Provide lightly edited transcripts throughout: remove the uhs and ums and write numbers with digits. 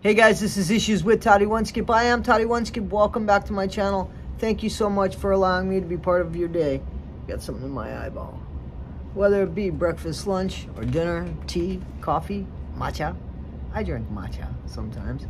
Hey guys, this is Issues with Toddy One Skip. I am Toddy One Skip. Welcome back to my channel. Thank you so much for allowing me to be part of your day. Got something in my eyeball. Whether it be breakfast, lunch, or dinner, tea, coffee, matcha. I drink matcha sometimes.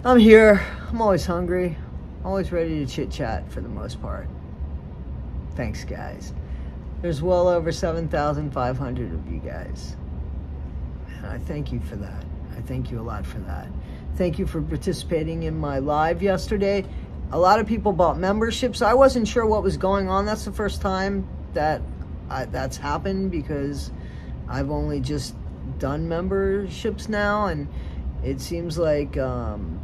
I'm here. I'm always hungry. Always ready to chit chat for the most part. Thanks guys. There's well over 7,500 of you guys. And I thank you for that. I thank you a lot for that. Thank you for participating in my live yesterday. A lot of people bought memberships. I wasn't sure what was going on. That's the first time that that's happened because I've only just done memberships now, and it seems like, and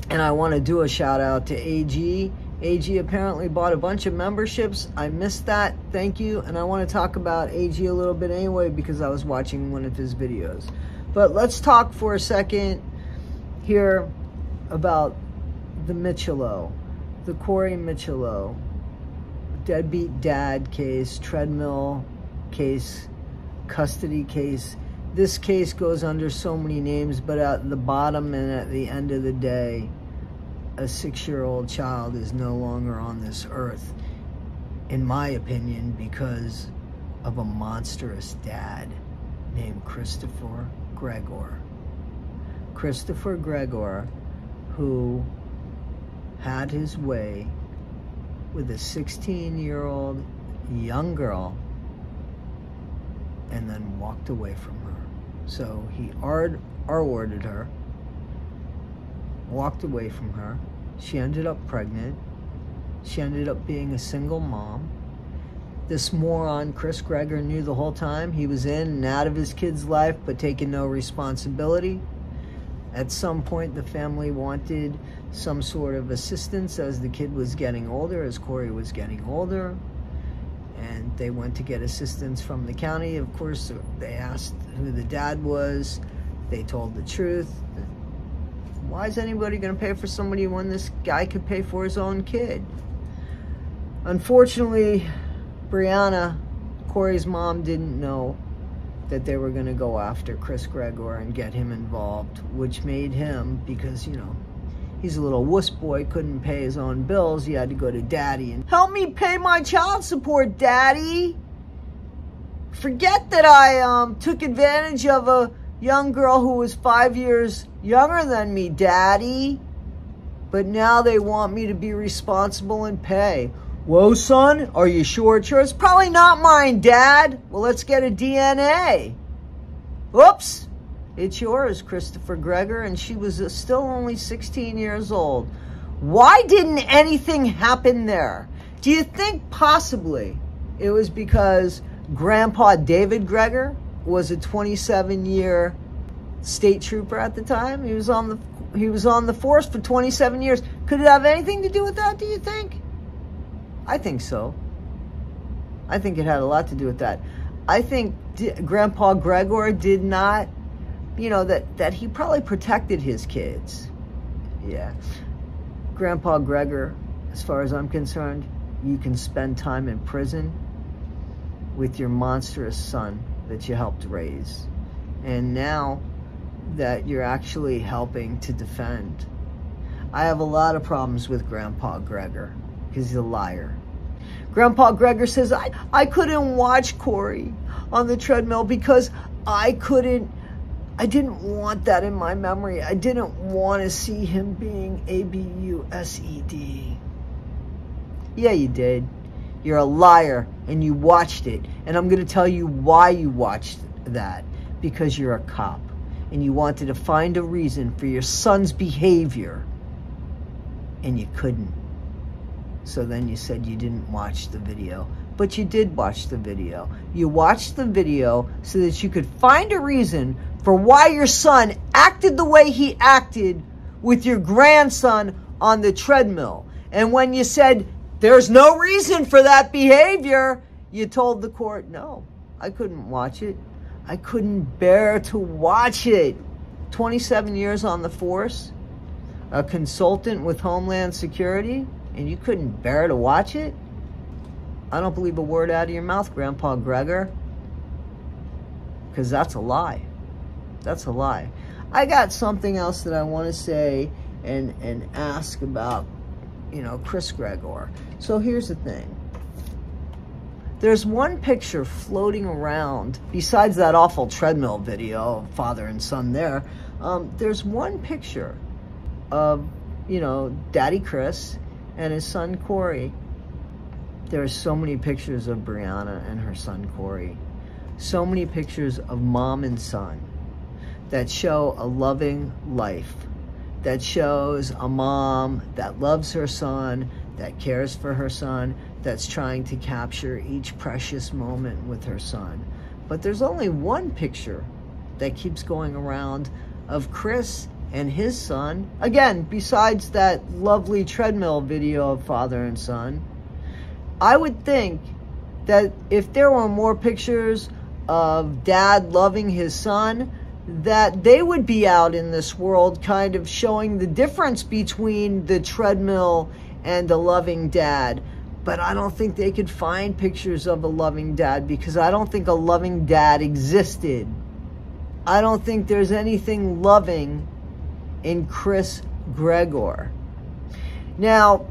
I want to do a shout out to AG. AG apparently bought a bunch of memberships. I missed that. Thank you. And I want to talk about AG a little bit anyway because I was watching one of his videos. But let's talk for a second here about the Micciolo, the Corey Micciolo, deadbeat dad case, treadmill case, custody case. This case goes under so many names, but at the bottom and at the end of the day, a 6-year-old child is no longer on this earth, in my opinion, because of a monstrous dad named Christopher Gregor. Christopher Gregor, who had his way with a 16-year-old young girl and then walked away from her. So he R-worded her, walked away from her. She ended up pregnant. She ended up being a single mom. This moron, Chris Gregor, knew the whole time. He was in and out of his kid's life, but taking no responsibility. At some point, the family wanted some sort of assistance as the kid was getting older, as Corey was getting older. And they went to get assistance from the county. Of course, they asked who the dad was. They told the truth. Why is anybody going to pay for somebody when this guy could pay for his own kid? Unfortunately, Brianna, Corey's mom, didn't know that they were going to go after Chris Gregor and get him involved, which made him, because, you know, he's a little wuss boy, couldn't pay his own bills. He had to go to daddy and help me pay my child support, daddy. Forget that I took advantage of a young girl who was 5 years younger than me, daddy. But now they want me to be responsible and pay. Whoa, son, are you sure it's yours? Probably not mine, Dad. Well, let's get a DNA. Oops, it's yours, Christopher Gregor, and she was still only 16 years old. Why didn't anything happen there? Do you think possibly it was because Grandpa David Gregor was a 27-year state trooper at the time? He was on the force for 27 years. Could it have anything to do with that, do you think? I think so. I think it had a lot to do with that. I think Grandpa Gregor did not, you know, that he probably protected his kids. Yeah. Grandpa Gregor, as far as I'm concerned, you can spend time in prison with your monstrous son that you helped raise. And now that you're actually helping to defend. I have a lot of problems with Grandpa Gregor because he's a liar. Grandpa Gregor says, I couldn't watch Corey on the treadmill because I didn't want that in my memory. I didn't want to see him being abused. Yeah, you did. You're a liar, and you watched it. And I'm going to tell you why you watched that. Because you're a cop, and you wanted to find a reason for your son's behavior, and you couldn't. So then you said you didn't watch the video, but you did watch the video. You watched the video so that you could find a reason for why your son acted the way he acted with your grandson on the treadmill. And when you said there's no reason for that behavior, you told the court, no, I couldn't watch it. I couldn't bear to watch it. 27 years on the force, a consultant with Homeland Security, and you couldn't bear to watch it? I don't believe a word out of your mouth, Grandpa Gregor, because that's a lie. That's a lie. I got something else that I want to say and ask about, you know, Chris Gregor. So here's the thing. There's one picture floating around, besides that awful treadmill video of father and son there. There's one picture of, you know, Daddy Chris and his son Corey. There's so many pictures of Brianna and her son Corey. So many pictures of mom and son that show a loving life, that shows a mom that loves her son, that cares for her son, that's trying to capture each precious moment with her son. But there's only one picture that keeps going around of Chris and his son. Again, besides that lovely treadmill video of father and son. I would think that if there were more pictures of dad loving his son, that they would be out in this world kind of showing the difference between the treadmill and the loving dad. But I don't think they could find pictures of a loving dad, because I don't think a loving dad existed. I don't think there's anything loving in Chris Gregor. Now,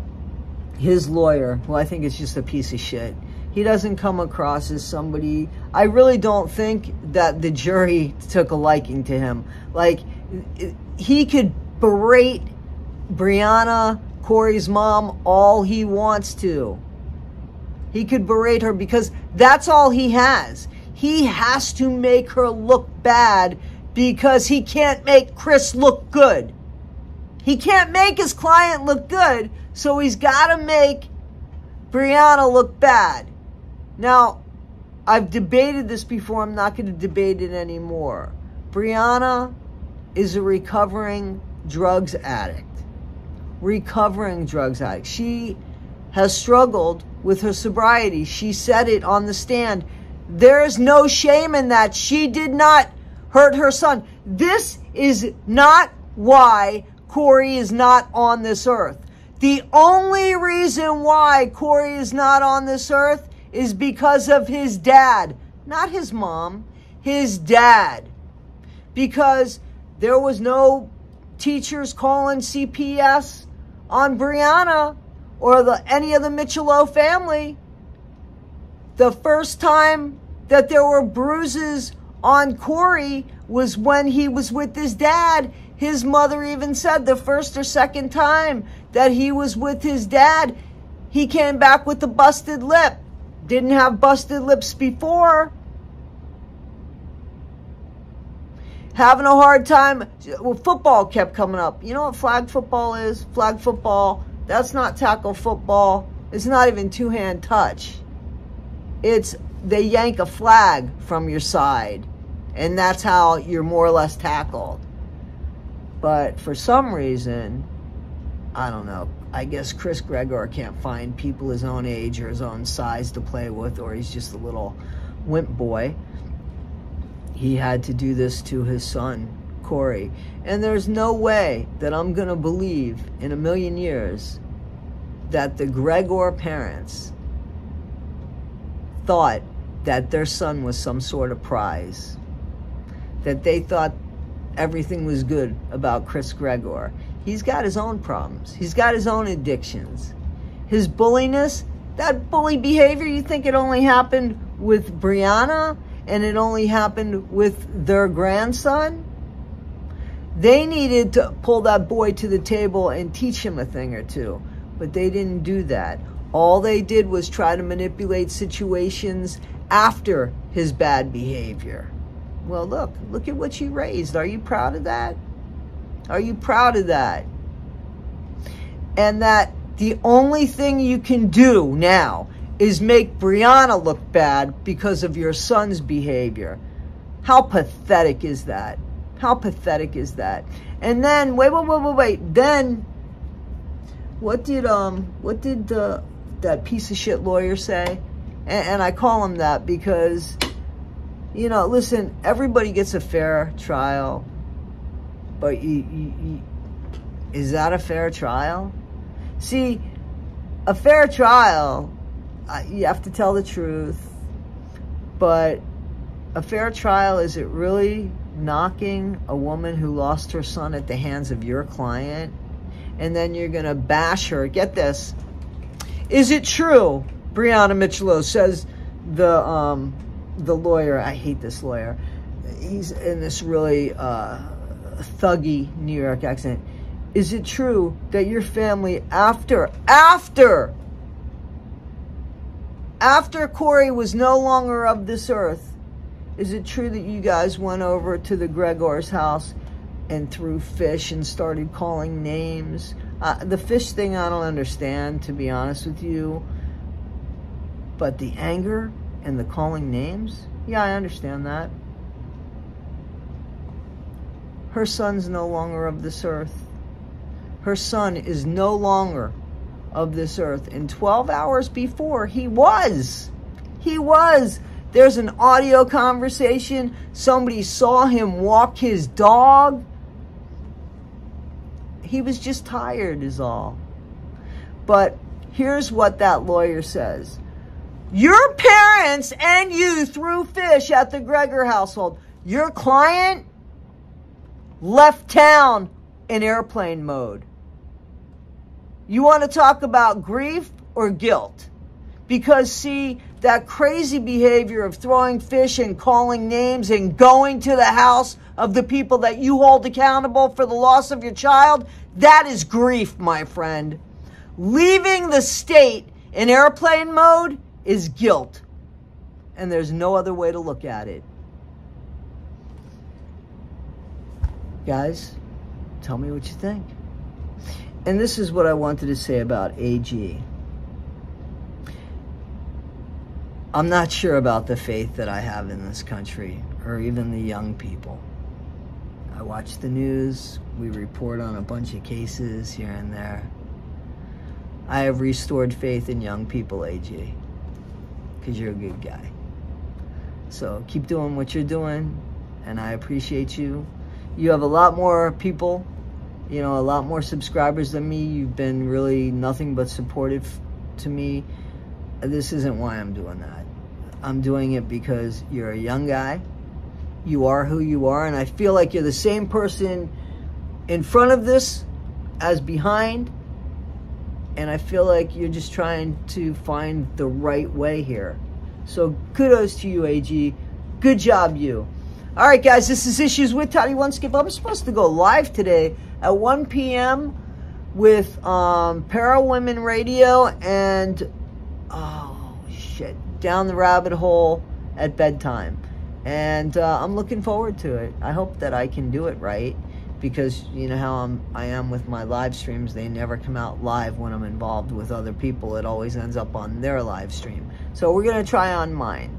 his lawyer, who I think is just a piece of shit, he doesn't come across as somebody... I really don't think that the jury took a liking to him. Like, he could berate Brianna, Corey's mom, all he wants to. He could berate her because that's all he has. He has to make her look bad because he can't make Chris look good. He can't make his client look good, so he's got to make Brianna look bad. Now, I've debated this before. I'm not going to debate it anymore. Brianna is a recovering drugs addict. Recovering drugs addict. She has struggled with her sobriety. She said it on the stand. There is no shame in that. She did not hurt her son. This is not why Corey is not on this earth. The only reason why Corey is not on this earth is because of his dad. Not his mom, his dad. Because there was no teachers calling CPS on Brianna or any of the Micciolo family. The first time that there were bruises on Corey was when he was with his dad. His mother even said the first or second time that he was with his dad, he came back with a busted lip. Didn't have busted lips before. Having a hard time. Well, football kept coming up. You know what flag football is? Flag football, that's not tackle football. It's not even two-hand touch. It's they yank a flag from your side, and that's how you're more or less tackled. But for some reason, I don't know, I guess Chris Gregor can't find people his own age or his own size to play with, or he's just a little wimp boy. He had to do this to his son, Corey. And there's no way that I'm going to believe in a million years that the Gregor parents thought that their son was some sort of prize. That they thought everything was good about Chris Gregor. He's got his own problems. He's got his own addictions. His bulliness, that bully behavior, you think it only happened with Brianna and it only happened with their grandson? They needed to pull that boy to the table and teach him a thing or two, but they didn't do that. All they did was try to manipulate situations after his bad behavior. Well, look at what you raised. Are you proud of that? Are you proud of that? And that the only thing you can do now is make Brianna look bad because of your son's behavior. How pathetic is that? How pathetic is that? And then, wait. Then, what did that piece of shit lawyer say? And I call him that because, you know, listen, everybody gets a fair trial. But is that a fair trial? See, a fair trial, you have to tell the truth. But a fair trial, is it really knocking a woman who lost her son at the hands of your client, and then you're going to bash her. Get this. Is it true, Brianna Micciolo, says the lawyer. I hate this lawyer. He's in this really thuggy New York accent. Is it true that your family, after Corey was no longer of this earth, is it true that you guys went over to the Gregor's house and threw fish and started calling names? The fish thing I don't understand, to be honest with you. But the anger and the calling names, yeah, I understand that. Her son's no longer of this earth. Her son is no longer of this earth. And 12 hours before, he was. He was. There's an audio conversation. Somebody saw him walk his dog. He was just tired is all. But here's what that lawyer says. Your parents and you threw fish at the Gregor household. Your client left town in airplane mode. You want to talk about grief or guilt? Because, see, that crazy behavior of throwing fish and calling names and going to the house of the people that you hold accountable for the loss of your child, that is grief, my friend. Leaving the state in airplane mode is guilt. And there's no other way to look at it. Guys, tell me what you think. And this is what I wanted to say about AG. I'm not sure about the faith that I have in this country, or even the young people. I watch the news. We report on a bunch of cases here and there. I have restored faith in young people, AG, because you're a good guy. So keep doing what you're doing, and I appreciate you. You have a lot more people, you know, a lot more subscribers than me. You've been really nothing but supportive to me. This isn't why I'm doing that. I'm doing it because you're a young guy. You are who you are, and I feel like you're the same person in front of this as behind, and I feel like you're just trying to find the right way here. So kudos to you, AG. Good job, you. All right, guys, this is Issues with Toddy One Skip. I'm supposed to go live today at 1 p.m. with Para Women Radio and, oh, shit, Down the Rabbit Hole at bedtime. And I'm looking forward to it. I hope that I can do it right, because you know how I am with my live streams. They never come out live when I'm involved with other people. It always ends up on their live stream. So we're going to try on mine.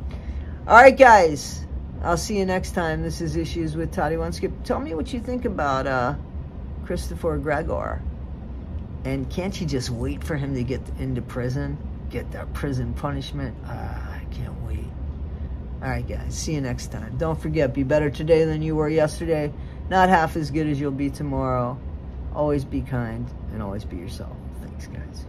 All right, guys. I'll see you next time. This is Issues with Toddy One Skip. Tell me what you think about Christopher Gregor. And can't you just wait for him to get into prison? Get that prison punishment? I can't wait. All right, guys. See you next time. Don't forget, be better today than you were yesterday. Not half as good as you'll be tomorrow. Always be kind and always be yourself. Thanks, guys.